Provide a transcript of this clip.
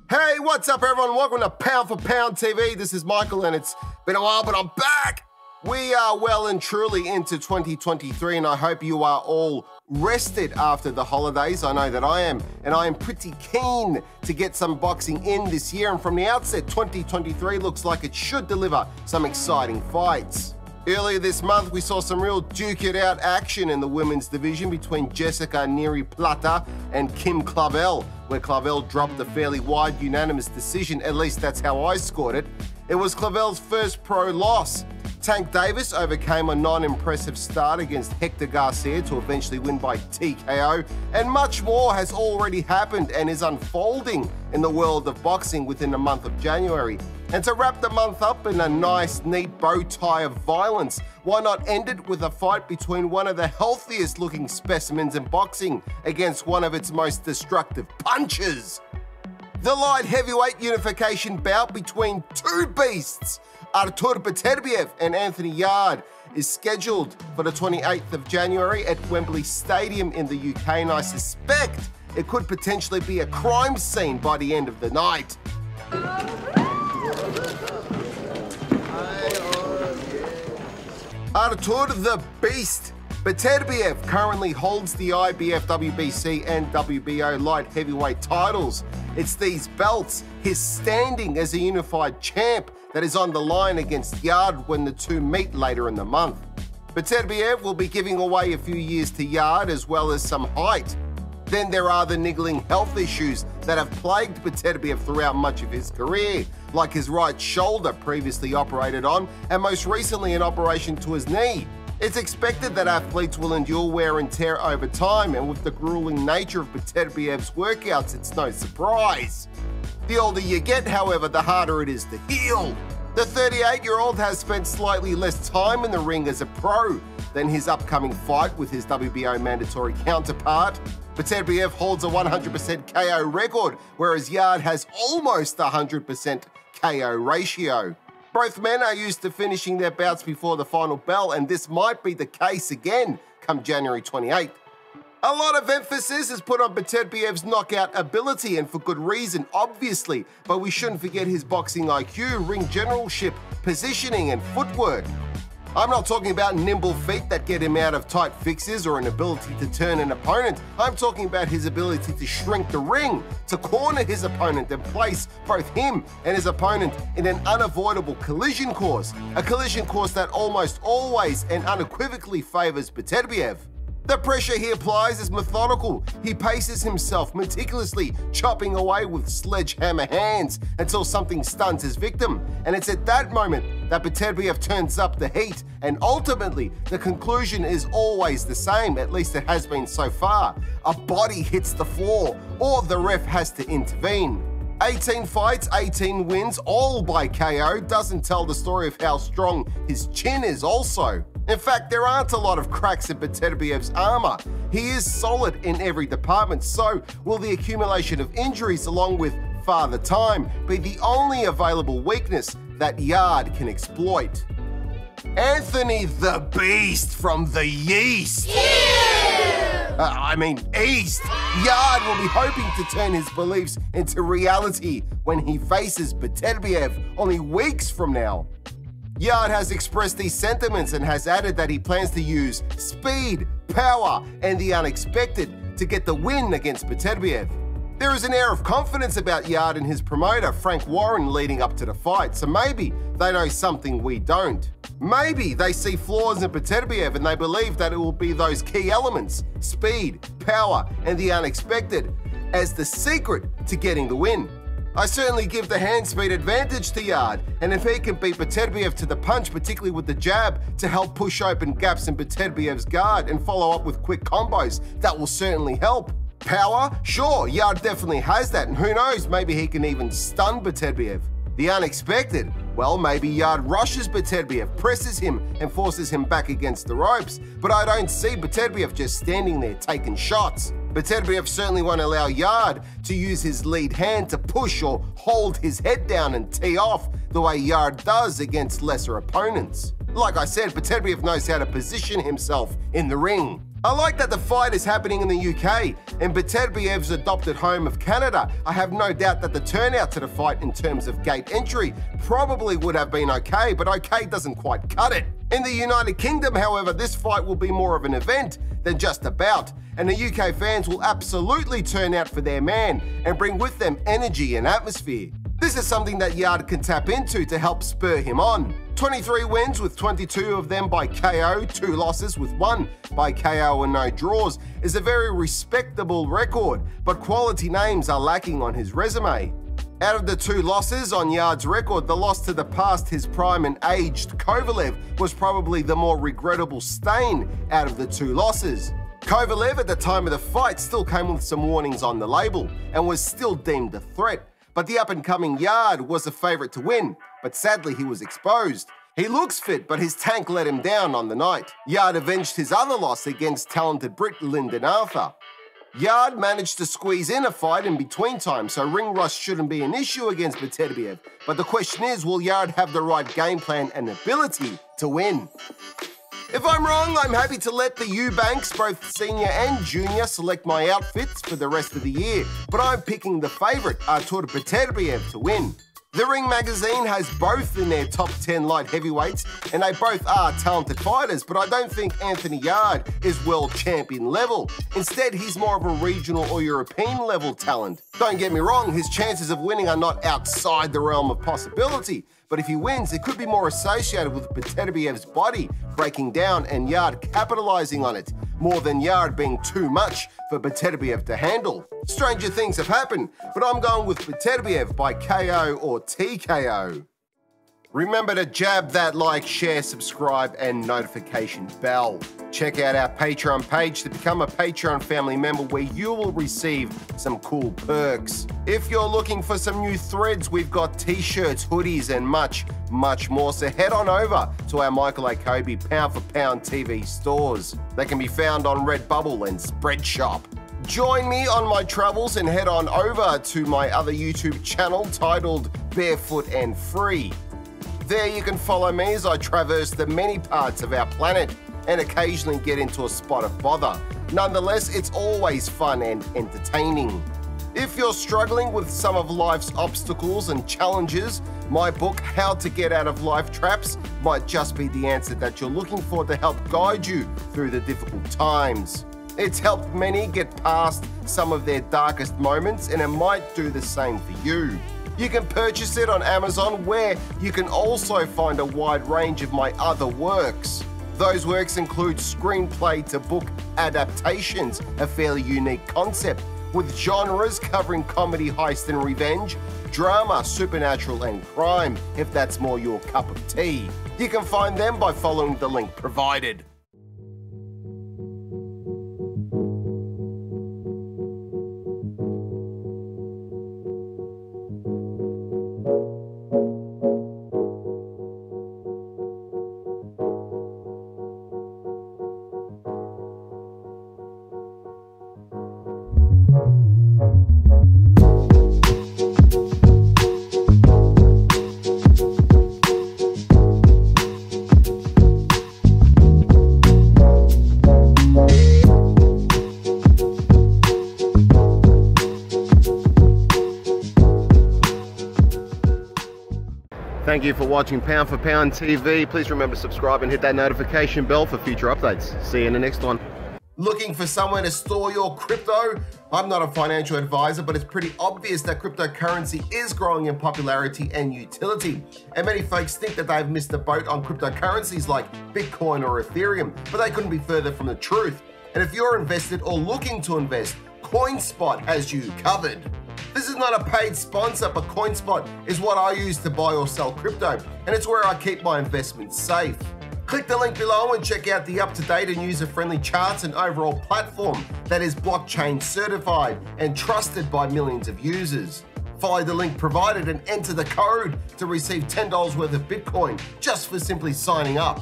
Hey, what's up everyone? Welcome to P4P TV. This is Michael and it's been a while, but I'm back. We are well and truly into 2023 and I hope you are all rested after the holidays. I know that I am, and I am pretty keen to get some boxing in this year, and from the outset, 2023 looks like it should deliver some exciting fights. Earlier this month, we saw some real duke-it-out action in the women's division between Jessica Neri-Plata and Kim Clavel, where Clavel dropped a fairly wide unanimous decision, at least that's how I scored it. It was Clavel's first pro loss. Tank Davis overcame a non-impressive start against Hector Garcia to eventually win by TKO, and much more has already happened and is unfolding in the world of boxing within the month of January. And to wrap the month up in a nice, neat bow tie of violence, why not end it with a fight between one of the healthiest looking specimens in boxing against one of its most destructive punchers? The light heavyweight unification bout between two beasts, Artur Beterbiev and Anthony Yarde, is scheduled for the 28th of January at Wembley Stadium in the UK, and I suspect it could potentially be a crime scene by the end of the night. Artur the Beast Beterbiev currently holds the IBF, WBC and WBO light heavyweight titles. It's these belts, his standing as a unified champ, that is on the line against Yarde when the two meet later in the month. Beterbiev will be giving away a few years to Yarde as well as some height. Then there are the niggling health issues that have plagued Beterbiev throughout much of his career, like his right shoulder previously operated on, and most recently an operation to his knee. It's expected that athletes will endure wear and tear over time, and with the grueling nature of Beterbiev's workouts, it's no surprise. The older you get, however, the harder it is to heal. The 38-year-old has spent slightly less time in the ring as a pro than his upcoming fight with his WBO mandatory counterpart. Beterbiev holds a 100% KO record, whereas Yarde has almost 100% KO ratio. Both men are used to finishing their bouts before the final bell, and this might be the case again come January 28th. A lot of emphasis is put on Beterbiev's knockout ability, and for good reason, obviously, but we shouldn't forget his boxing IQ, ring generalship, positioning, and footwork. I'm not talking about nimble feet that get him out of tight fixes or an ability to turn an opponent. I'm talking about his ability to shrink the ring, to corner his opponent and place both him and his opponent in an unavoidable collision course, a collision course that almost always and unequivocally favors Beterbiev. The pressure he applies is methodical. He paces himself meticulously, chopping away with sledgehammer hands until something stuns his victim. And it's at that moment that Beterbiev turns up the heat, and ultimately the conclusion is always the same, at least it has been so far. A body hits the floor, or the ref has to intervene. 18 fights, 18 wins, all by KO, doesn't tell the story of how strong his chin is also. In fact, there aren't a lot of cracks in Beterbiev's armor. He is solid in every department, so will the accumulation of injuries along with father time be the only available weakness that Yarde can exploit? Anthony the Beast from the Yeast! East! Yarde will be hoping to turn his beliefs into reality when he faces Beterbiev only weeks from now. Yarde has expressed these sentiments and has added that he plans to use speed, power, and the unexpected to get the win against Beterbiev. There is an air of confidence about Yarde and his promoter, Frank Warren, leading up to the fight, so maybe they know something we don't. Maybe they see flaws in Beterbiev and they believe that it will be those key elements, speed, power, and the unexpected, as the secret to getting the win. I certainly give the hand speed advantage to Yarde, and if he can beat Beterbiev to the punch, particularly with the jab, to help push open gaps in Beterbiev's guard and follow up with quick combos, that will certainly help. Power? Sure, Yarde definitely has that, and who knows, maybe he can even stun Beterbiev. The unexpected? Well, maybe Yarde rushes Beterbiev, presses him, and forces him back against the ropes, but I don't see Beterbiev just standing there taking shots. Beterbiev certainly won't allow Yarde to use his lead hand to push or hold his head down and tee off the way Yarde does against lesser opponents. Like I said, Beterbiev knows how to position himself in the ring. I like that the fight is happening in the UK, in Beterbiev's adopted home of Canada. I have no doubt that the turnout to the fight in terms of gate entry probably would have been okay, but okay doesn't quite cut it. In the United Kingdom, however, this fight will be more of an event than just a bout, and the UK fans will absolutely turn out for their man and bring with them energy and atmosphere. This is something that Yarde can tap into to help spur him on. 23 wins with 22 of them by KO, 2 losses with 1 by KO and no draws is a very respectable record, but quality names are lacking on his resume. Out of the 2 losses on Yarde's record, the loss to the past his prime and aged Kovalev was probably the more regrettable stain out of the 2 losses. Kovalev at the time of the fight still came with some warnings on the label and was still deemed a threat. But the up-and-coming Yarde was a favourite to win, but sadly he was exposed. He looks fit, but his tank let him down on the night. Yarde avenged his other loss against talented Brit Lyndon Arthur. Yarde managed to squeeze in a fight in between time, so ring rust shouldn't be an issue against Beterbiev. But the question is, will Yarde have the right game plan and ability to win? If I'm wrong, I'm happy to let the Eubanks, both senior and junior, select my outfits for the rest of the year, but I'm picking the favourite, Artur Beterbiev, to win. The Ring magazine has both in their top 10 light heavyweights, and they both are talented fighters, but I don't think Anthony Yarde is world champion level. Instead, he's more of a regional or European level talent. Don't get me wrong, his chances of winning are not outside the realm of possibility, but if he wins, it could be more associated with Beterbiev's body breaking down and Yarde capitalising on it, more than Yarde being too much for Beterbiev to handle. Stranger things have happened, but I'm going with Beterbiev by KO or TKO. Remember to jab that like, share, subscribe, and notification bell. Check out our Patreon page to become a Patreon family member where you will receive some cool perks. If you're looking for some new threads, we've got t-shirts, hoodies, and much more. So head on over to our Michael Akobi P4P TV stores. They can be found on Redbubble and Spreadshirt. Join me on my travels and head on over to my other YouTube channel titled Barefoot and Free. There you can follow me as I traverse the many parts of our planet and occasionally get into a spot of bother. Nonetheless, it's always fun and entertaining. If you're struggling with some of life's obstacles and challenges, my book, How to Get Out of Life Traps, might just be the answer that you're looking for to help guide you through the difficult times. It's helped many get past some of their darkest moments, and it might do the same for you. You can purchase it on Amazon, where you can also find a wide range of my other works. Those works include screenplay to book adaptations, a fairly unique concept, with genres covering comedy, heist and revenge, drama, supernatural and crime, if that's more your cup of tea. You can find them by following the link provided. Thank you for watching P4P TV. Please remember to subscribe and hit that notification bell for future updates. See you in the next one. Looking for somewhere to store your crypto? I'm not a financial advisor, but it's pretty obvious that cryptocurrency is growing in popularity and utility. And many folks think that they've missed the boat on cryptocurrencies like Bitcoin or Ethereum, but they couldn't be further from the truth. And if you're invested or looking to invest, CoinSpot has you covered. This is not a paid sponsor, but CoinSpot is what I use to buy or sell crypto, and it's where I keep my investments safe. Click the link below and check out the up-to-date and user-friendly charts and overall platform that is blockchain certified and trusted by millions of users. Follow the link provided and enter the code to receive $10 worth of Bitcoin just for simply signing up.